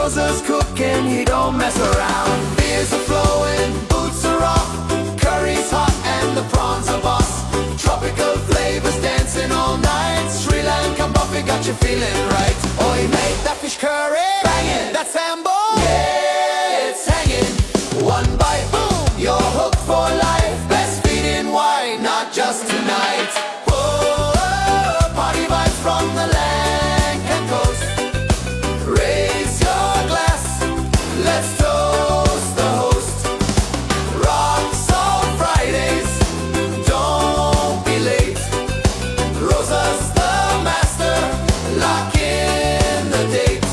Rosa's cooking, he don't mess around. Beers are flowing, boots are off, curry's hot and the prawns are boss. Tropical flavors dancing all night. Sri Lankan buffet got you feeling right. Oi mate, that fish curry, banging, that sambo, yeah, it's hanging. One bite, boom, you're hooked for life. Best feeding wine, not just tonight. Whoa, party vibes from the Lankan coast. Raise your glass, let's toast the host. Rocks on Fridays, don't be late. Rosa's the master, lock in the date.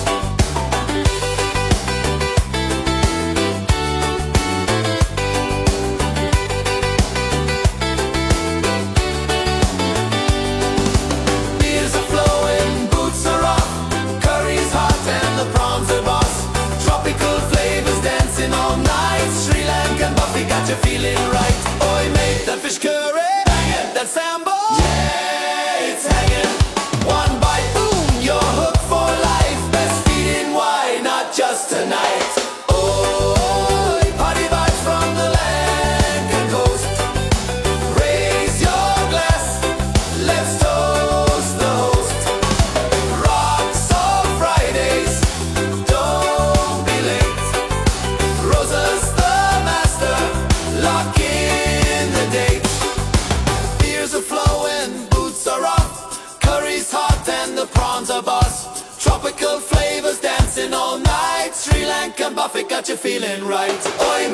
Beers are flowing, boots are off, curry's hot and the prawns are boss. Tropical flavors dancing all night. Sri Lankan buffet got you feeling right. Oi mate, that fish curry, banging, that sambo, yeah, it's hanging. One bite, boom, you're hooked for life. Best feeding wine, not just tonight. Oi, party vibes from the Lankan coast. Raise your glass, let's toast the host. Rocks on Fridays, don't be late. Rosa's the master, lock in the date. Beers are flowing, boots are off, curry's hot and the prawns are boss. Tropical flavors dancing all night. Sri Lankan buffet got you feeling right. Oi